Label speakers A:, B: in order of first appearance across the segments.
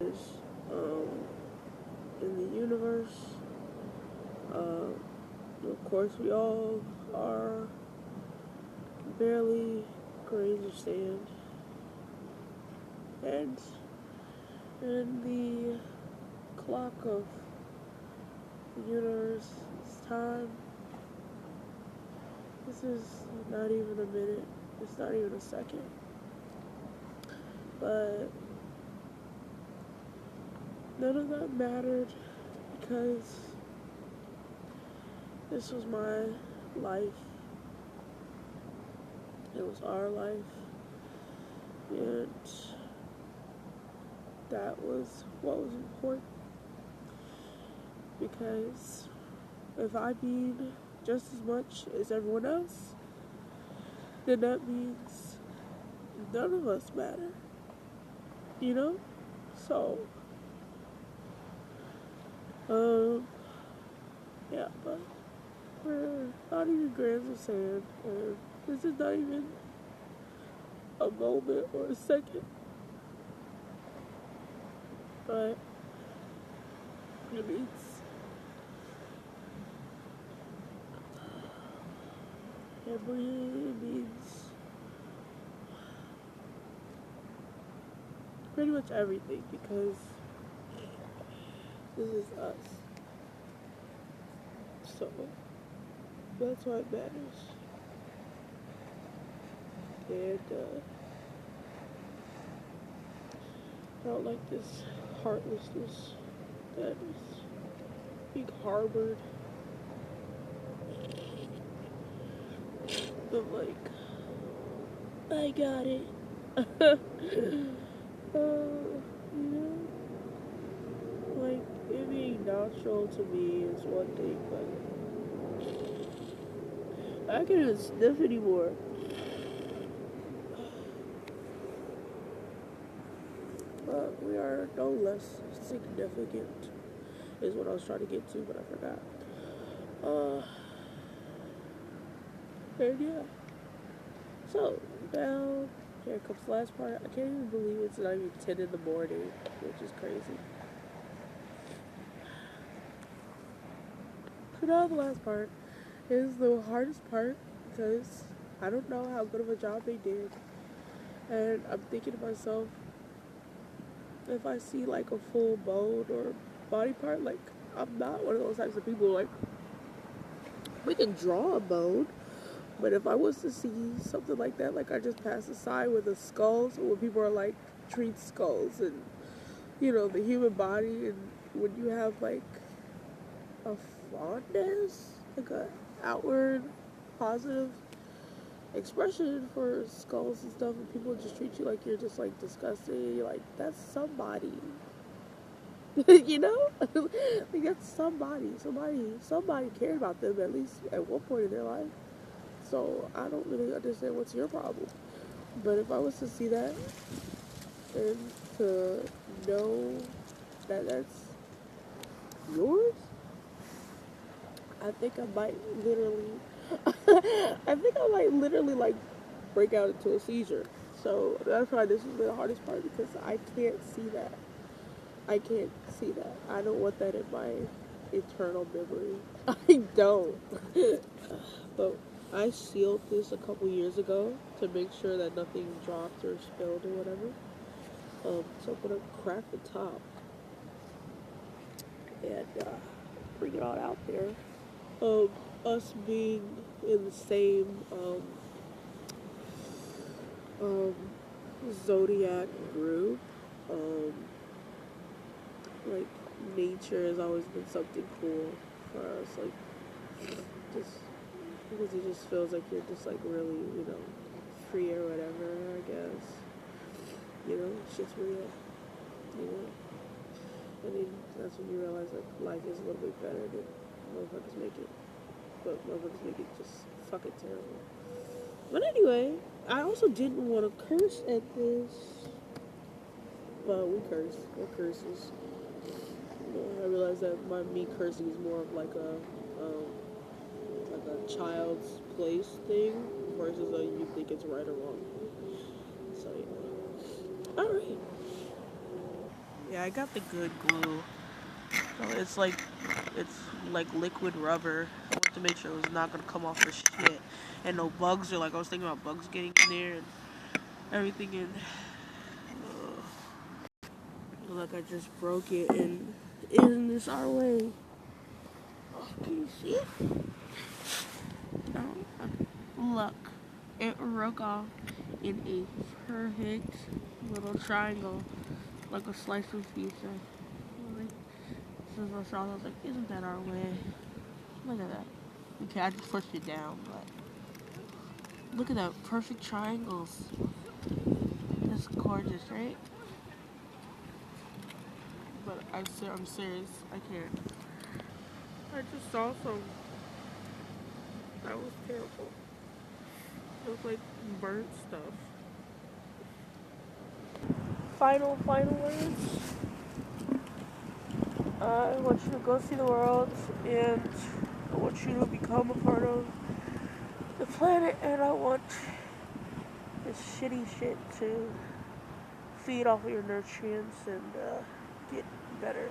A: um, in the universe. Of course, we all are barely grains of sand, and in the clock of the universe's time, this is not even a minute. It's not even a second. But none of that mattered because this was my life. It was our life. And that was what was important. Because if I mean just as much as everyone else, then that means none of us matter. You know? So, yeah, but we're not even grains of sand, and this is not even a moment or a second, but it means pretty much everything because this is us. So that's why it matters. And I don't like this heartlessness that is being harbored. I'm like, I got it. You know, like it being natural to me is one thing, but I can't even sniff anymore. But we are no less significant, is what I was trying to get to, but I forgot. And yeah. So, now, here comes the last part. I can't even believe it's not even 10 in the morning, which is crazy. So now the last part is the hardest part because I don't know how good of a job they did. And I'm thinking to myself, if I see like a full bone or body part, like I'm not one of those types of people like we can draw a bone, but if I was to see something like that, like I just pass a sign with a skull, so when people are like treat skulls and you know the human body, and when you have like a fondness, like a outward positive expression for skulls and stuff, and people just treat you like you're just like disgusting, you're like that's somebody. You know, like that's somebody cared about them at least at one point in their life. So I don't really understand what's your problem. But if I was to see that and to know that that's yours, I think I might literally, I think I might literally like break out into a seizure. So that's why this is the hardest part because I can't see that. I can't see that. I don't want that in my eternal memory. I don't. But I sealed this a couple years ago to make sure that nothing dropped or spilled or whatever. So I'm gonna crack the top and bring it all out there. Us being in the same um, zodiac group, um, like nature has always been something cool for us. Like just because it just feels like you're just like really, you know, free or whatever. I guess you know, shit's real. You know, and then that's when you realize like life is a little bit better than motherfuckers make it. But motherfuckers make it just fucking terrible. But anyway, I also didn't want to curse at this, but we curse. We're curses. You know, I realized that me cursing is more of like a child's place thing versus a you think it's right or wrong. So yeah. All right. Yeah, I got the good glue. So it's like liquid rubber. I wanted to make sure it was not gonna come off the shit, and no bugs, or like I was thinking about bugs getting in there and everything. And look, I just broke it, and isn't this our way? Oh, can you see it? No, look, it broke off in a perfect little triangle, like a slice of pizza. Since I saw it, I was like, isn't that our way? Look at that. Okay, I just pushed it down, but look at that, perfect triangles. That's gorgeous, right? But I'm serious, I can't. I just saw some. That was terrible. It was like burnt stuff. Final words. I want you to go see the world, and I want you to become a part of the planet, and I want this shitty shit to feed off of your nutrients and get better.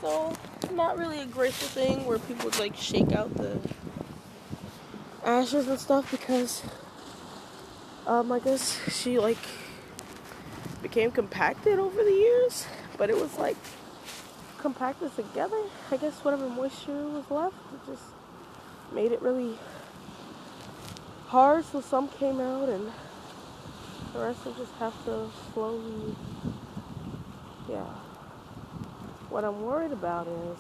A: So not really a graceful thing where people would like shake out the ashes and stuff because I guess she like became compacted over the years, but it was like compacted together. I guess whatever moisture was left, it just made it really hard, so some came out and the rest will just have to slowly, yeah. What I'm worried about is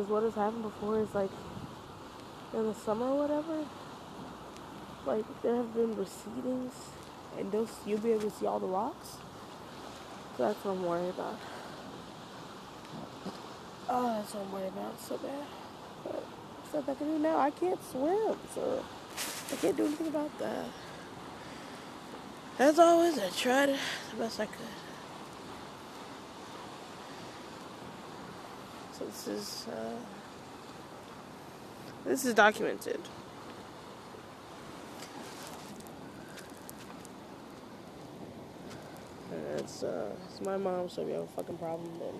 A: what has happened before is like in the summer or whatever, like there have been recedings and you'll be able to see all the rocks. So that's what I'm worried about. Oh, that's what I'm worried about so bad. But stuff I can do now, I can't swim, so I can't do anything about that. As always, I tried the best I could. So this is documented. It's my mom, so we have a fucking problem then.